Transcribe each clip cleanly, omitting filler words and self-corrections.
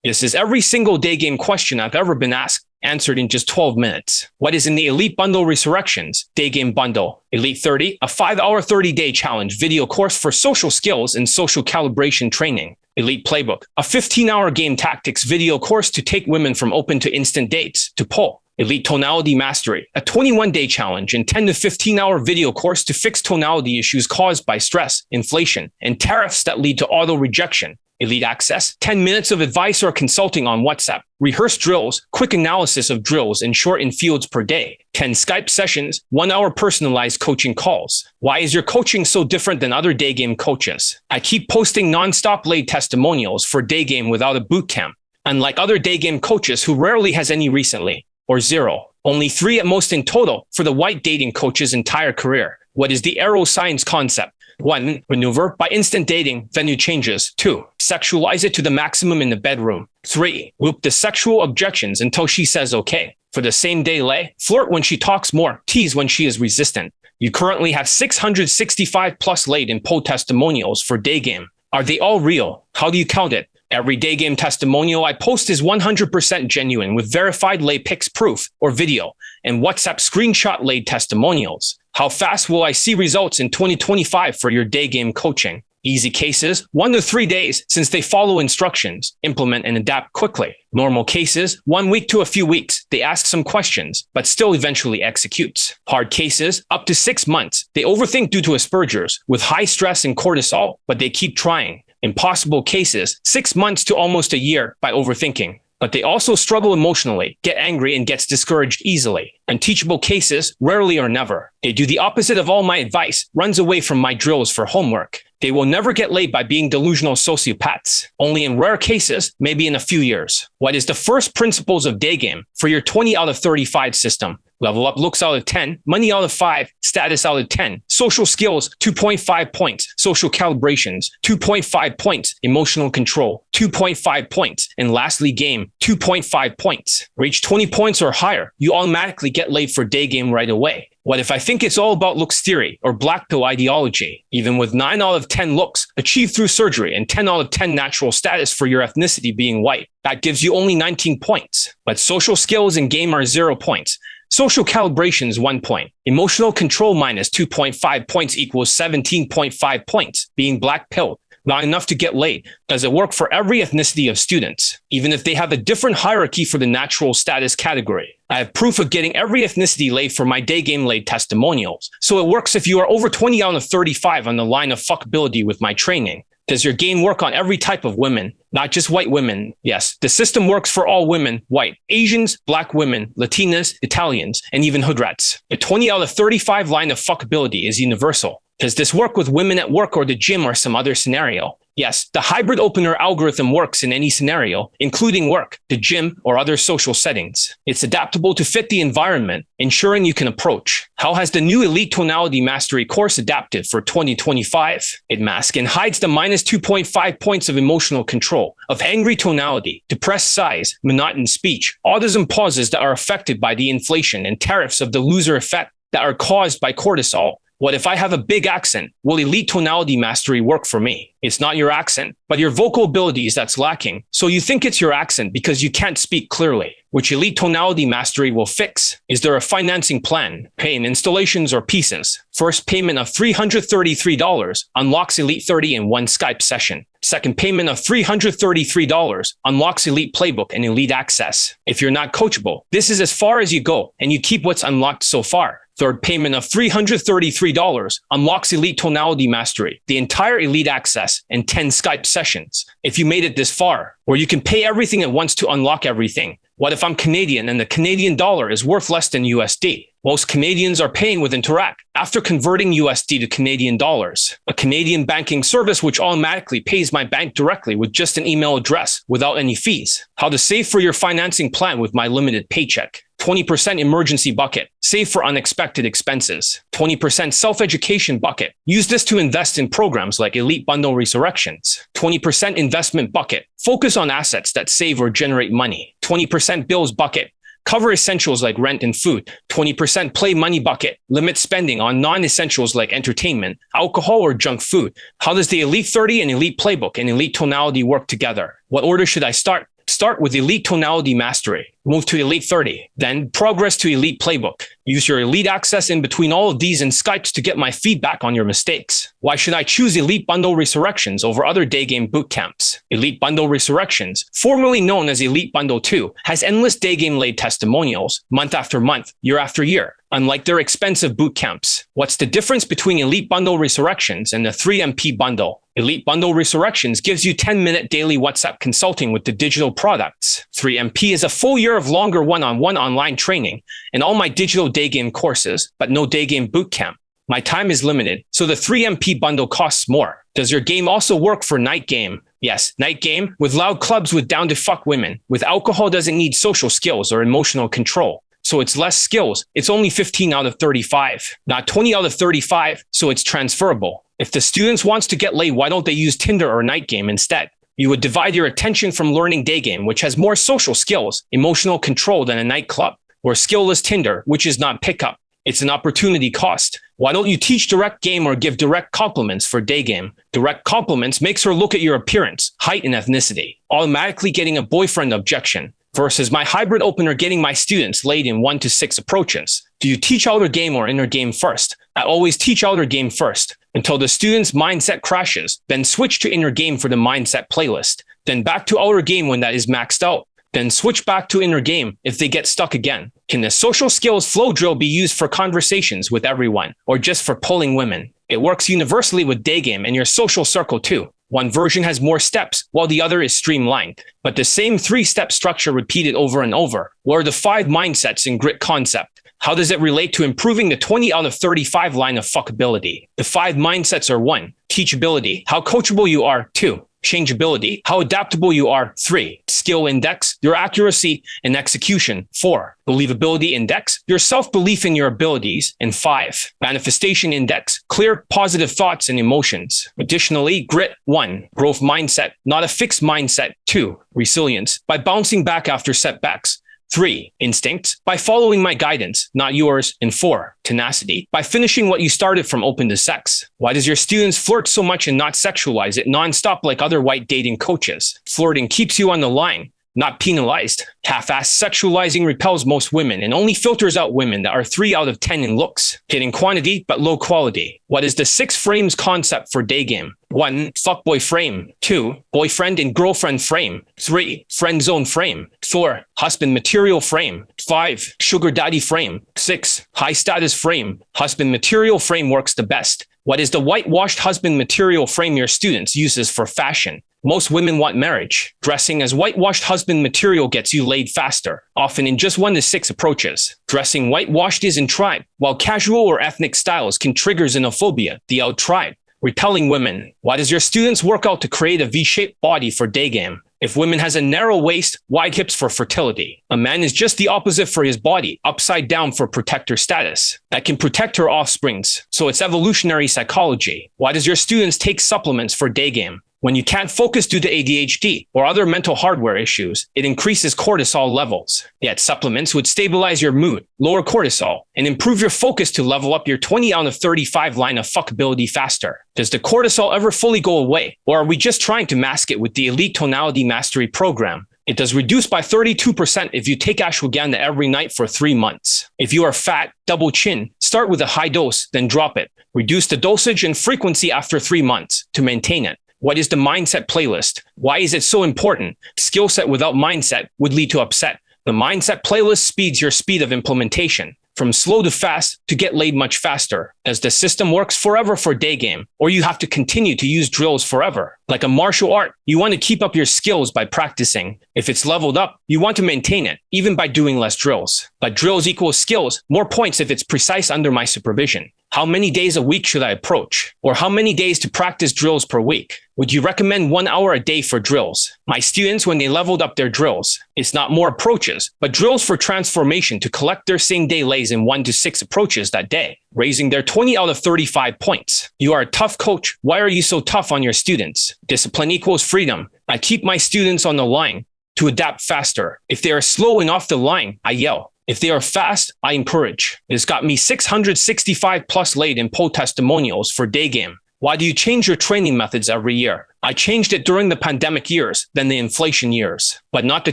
This is every single day game question I've ever been asked, answered in just 12 minutes. What is in the Elite Bundle Resurrections? Day Game Bundle. Elite 30, a 5-hour 30-day challenge video course for social skills and social calibration training. Elite Playbook, a 15-hour game tactics video course to take women from open to instant dates to pull. Elite Tonality Mastery, a 21-day challenge and 10 to 15-hour video course to fix tonality issues caused by stress, inflation, and tariffs that lead to auto-rejection. Elite Access, 10 minutes of advice or consulting on WhatsApp, rehearse drills, quick analysis of drills and short in fields per day, 10 Skype sessions, 1-hour personalized coaching calls. Why is your coaching so different than other day game coaches? I keep posting non-stop laid testimonials for day game without a boot camp, unlike other day game coaches who rarely has any recently, or 0. Only 3 at most in total for the white dating coach's entire career. What is the arrow science concept? 1. Maneuver by instant dating, venue changes. 2. Sexualize it to the maximum in the bedroom. 3. Loop the sexual objections until she says okay. For the same day lay, flirt when she talks more, tease when she is resistant. You currently have 665 plus laid in poll testimonials for day game. Are they all real? How do you count it? Every day game testimonial I post is 100% genuine with verified lay pics proof or video and WhatsApp screenshot laid testimonials. How fast will I see results in 2025 for your day game coaching? Easy cases, 1 to 3 days since they follow instructions, implement and adapt quickly. Normal cases, 1 week to a few weeks. They ask some questions, but still eventually executes. Hard cases, up to 6 months. They overthink due to Asperger's with high stress and cortisol, but they keep trying. Impossible cases, 6 months to almost a year by overthinking. But they also struggle emotionally, get angry, and gets discouraged easily. Unteachable cases, rarely or never. They do the opposite of all my advice, runs away from my drills for homework. They will never get laid by being delusional sociopaths. Only in rare cases, maybe in a few years. What is the first principles of day game for your 20 out of 35 system? Level up looks out of 10, money out of 5, status out of 10, social skills 2.5 points, social calibrations 2.5 points, emotional control 2.5 points, and lastly game 2.5 points. Reach 20 points or higher, you automatically get laid for day game right away. What if I think it's all about looks theory or black pill ideology? Even with 9 out of 10 looks achieved through surgery and 10 out of 10 natural status for your ethnicity being white, that gives you only 19 points. But social skills and game are 0 points. Social calibrations 1 point. Emotional control minus 2.5 points equals 17.5 points. Being black pilled, not enough to get laid. Does it work for every ethnicity of students? Even if they have a different hierarchy for the natural status category. I have proof of getting every ethnicity laid for my day game laid testimonials. So it works if you are over 20 out of 35 on the line of fuckability with my training. Does your game work on every type of women, not just white women? Yes, the system works for all women, white, Asians, black women, Latinas, Italians, and even hood rats. The 20 out of 35 line of fuckability is universal. Does this work with women at work or the gym or some other scenario? Yes, the hybrid opener algorithm works in any scenario, including work, the gym, or other social settings. It's adaptable to fit the environment, ensuring you can approach. How has the new Elite Tonality Mastery course adapted for 2025? It masks and hides the minus 2.5 points of emotional control, of angry tonality, depressed sighs, monotonous speech, autism pauses that are affected by the inflation and tariffs of the loser effect that are caused by cortisol. What if I have a big accent? Will Elite Tonality Mastery work for me? It's not your accent, but your vocal abilities that's lacking. So you think it's your accent because you can't speak clearly, which Elite Tonality Mastery will fix. Is there a financing plan? Pay in installations or pieces? First payment of $333 unlocks Elite 30 in 1 Skype session. Second payment of $333 unlocks Elite Playbook and Elite Access. If you're not coachable, this is as far as you go and you keep what's unlocked so far. Third payment of $333 unlocks Elite Tonality Mastery, the entire Elite Access, and 10 Skype sessions. If you made it this far, or you can pay everything at once to unlock everything. What if I'm Canadian and the Canadian dollar is worth less than USD? Most Canadians are paying with Interact after converting USD to Canadian dollars, a Canadian banking service which automatically pays my bank directly with just an email address without any fees. How to save for your financing plan with my limited paycheck. 20% emergency bucket, save for unexpected expenses. 20% self-education bucket, use this to invest in programs like Elite Bundle Resurrections. 20% investment bucket, focus on assets that save or generate money. 20% bills bucket, cover essentials like rent and food. 20% play money bucket, limit spending on non-essentials like entertainment, alcohol, or junk food. How does the Elite 30 and Elite Playbook and Elite Tonality work together? What order should I start? Start with Elite Tonality Mastery. Move to Elite 30. Then progress to Elite Playbook. Use your Elite access in between all of these and Skypes to get my feedback on your mistakes. Why should I choose Elite Bundle Resurrections over other day game bootcamps? Elite Bundle Resurrections, formerly known as Elite Bundle 2, has endless day game laid testimonials, month after month, year after year. Unlike their expensive bootcamps. What's the difference between Elite Bundle Resurrections and the 3MP bundle? Elite Bundle Resurrections gives you 10-minute daily WhatsApp consulting with the digital products. 3MP is a full year of longer one-on-one online training and all my digital day game courses, but no day game bootcamp. My time is limited, so the 3MP bundle costs more. Does your game also work for night game? Yes, night game with loud clubs with down to fuck women. With alcohol doesn't need social skills or emotional control. So it's less skills. It's only 15 out of 35, not 20 out of 35, so it's transferable. If the students wants to get laid, why don't they use Tinder or night game instead? You would divide your attention from learning day game, which has more social skills, emotional control than a nightclub, or skillless Tinder, which is not pickup. It's an opportunity cost. Why don't you teach direct game or give direct compliments for day game? Direct compliments makes her look at your appearance, height, and ethnicity, automatically getting a boyfriend objection. Versus my hybrid opener getting my students laid in 1 to 6 approaches. Do you teach outer game or inner game first? I always teach outer game first until the student's mindset crashes, then switch to inner game for the mindset playlist, then back to outer game when that is maxed out, then switch back to inner game if they get stuck again. Can the social skills flow drill be used for conversations with everyone or just for pulling women? It works universally with day game and your social circle too. One version has more steps, while the other is streamlined, but the same 3-step structure repeated over and over. What are the 5 mindsets in grit concept? How does it relate to improving the 20 out of 35 line of fuckability? The 5 mindsets are 1. Teachability, how coachable you are. 2. Changeability, how adaptable you are. 3. Skill index, your accuracy and execution. 4. Believability index, your self-belief in your abilities. And 5. Manifestation index, clear, positive thoughts and emotions. Additionally, grit. 1. Growth mindset, not a fixed mindset. 2. Resilience, by bouncing back after setbacks. 3. Instincts, by following my guidance, not yours. And 4. Tenacity, by finishing what you started from open to sex. Why does your students flirt so much and not sexualize it nonstop like other white dating coaches? Flirting keeps you on the line, not penalized. Half-ass sexualizing repels most women and only filters out women that are 3 out of 10 in looks, hitting quantity but low quality. What is the 6 frames concept for day game? 1. Fuckboy frame. 2. Boyfriend and girlfriend frame. 3. Friend zone frame. 4. Husband material frame. 5. Sugar daddy frame. 6. High status frame. Husband material frame works the best. What is the whitewashed husband material frame your students uses for fashion? Most women want marriage. Dressing as whitewashed husband material gets you laid faster, often in just 1 to 6 approaches. Dressing whitewashed isn't tried, while casual or ethnic styles can trigger xenophobia, the out-tried. Repelling women. Why does your students work out to create a V-shaped body for day game? If women has a narrow waist, wide hips for fertility. A man is just the opposite for his body, upside down for protector status. That can protect her offsprings, so it's evolutionary psychology. Why does your students take supplements for day game? When you can't focus due to ADHD or other mental hardware issues, it increases cortisol levels. Yet supplements would stabilize your mood, lower cortisol, and improve your focus to level up your 20 out of 35 line of fuckability faster. Does the cortisol ever fully go away? Or are we just trying to mask it with the Elite Tonality Mastery program? It does reduce by 32% if you take ashwagandha every night for 3 months. If you are fat, double chin, start with a high dose, then drop it. Reduce the dosage and frequency after 3 months to maintain it. What is the mindset playlist? Why is it so important? Skill set without mindset would lead to upset. The mindset playlist speeds your speed of implementation. From slow to fast to get laid much faster, as the system works forever for day game, or you have to continue to use drills forever. Like a martial art, you want to keep up your skills by practicing. If it's leveled up, you want to maintain it, even by doing less drills. But drills equals skills, more points if it's precise under my supervision. How many days a week should I approach? Or how many days to practice drills per week? Would you recommend 1 hour a day for drills? My students, when they leveled up their drills, it's not more approaches, but drills for transformation to collect their same day lays in 1 to 6 approaches that day, raising their 20 out of 35 points. You are a tough coach. Why are you so tough on your students? Discipline equals freedom. I keep my students on the line to adapt faster. If they are slow and off the line, I yell. If they are fast, I encourage. It's got me 665 plus laid in poll testimonials for day game. Why do you change your training methods every year? I changed it during the pandemic years, then the inflation years, but not the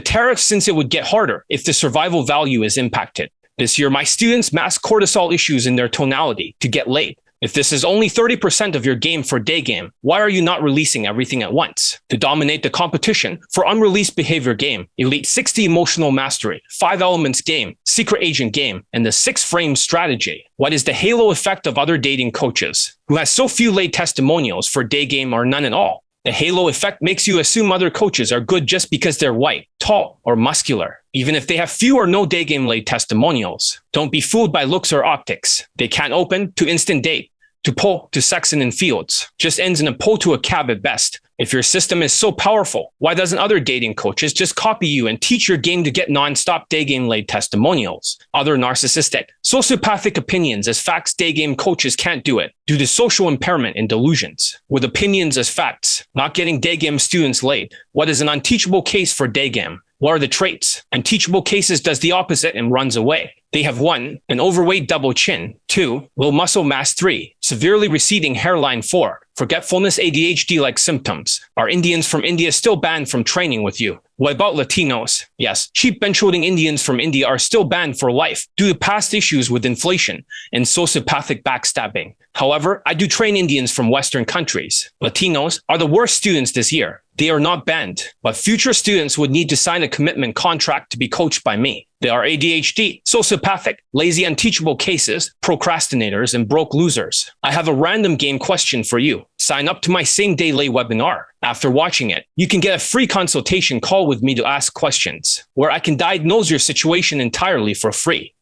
tariffs since it would get harder if the survival value is impacted. This year, my students mask cortisol issues in their tonality to get laid. If this is only 30% of your game for Daygame, why are you not releasing everything at once? To dominate the competition for unreleased behavior game, Elite 60 emotional mastery, 5 elements game, secret agent game, and the 6 frame strategy. What is the halo effect of other dating coaches who has so few laid testimonials for Daygame or none at all? The halo effect makes you assume other coaches are good just because they're white, tall, or muscular, even if they have few or no Daygame laid testimonials. Don't be fooled by looks or optics. They can't open to instant date, to pull to Saxon and Fields. Just ends in a pull to a cab at best. If your system is so powerful, why doesn't other dating coaches just copy you and teach your game to get non-stop Daygame laid testimonials? Other narcissistic, sociopathic opinions as facts Daygame coaches can't do it due to social impairment and delusions. With opinions as facts, not getting Daygame students laid. What is an unteachable case for Daygame? What are the traits? Unteachable cases does the opposite and runs away. They have 1, an overweight double chin, 2, low muscle mass 3, severely receding hairline 4, forgetfulness ADHD-like symptoms. Are Indians from India still banned from training with you? What about Latinos? Yes, cheap bench-holding Indians from India are still banned for life due to past issues with inflation and sociopathic backstabbing. However, I do train Indians from Western countries. Latinos are the worst students this year. They are not banned, but future students would need to sign a commitment contract to be coached by me. They are ADHD, sociopathic, lazy, unteachable cases, procrastinators, and broke losers. I have a random game question for you. Sign up to my same-day lay webinar. After watching it, you can get a free consultation call with me to ask questions, where I can diagnose your situation entirely for free.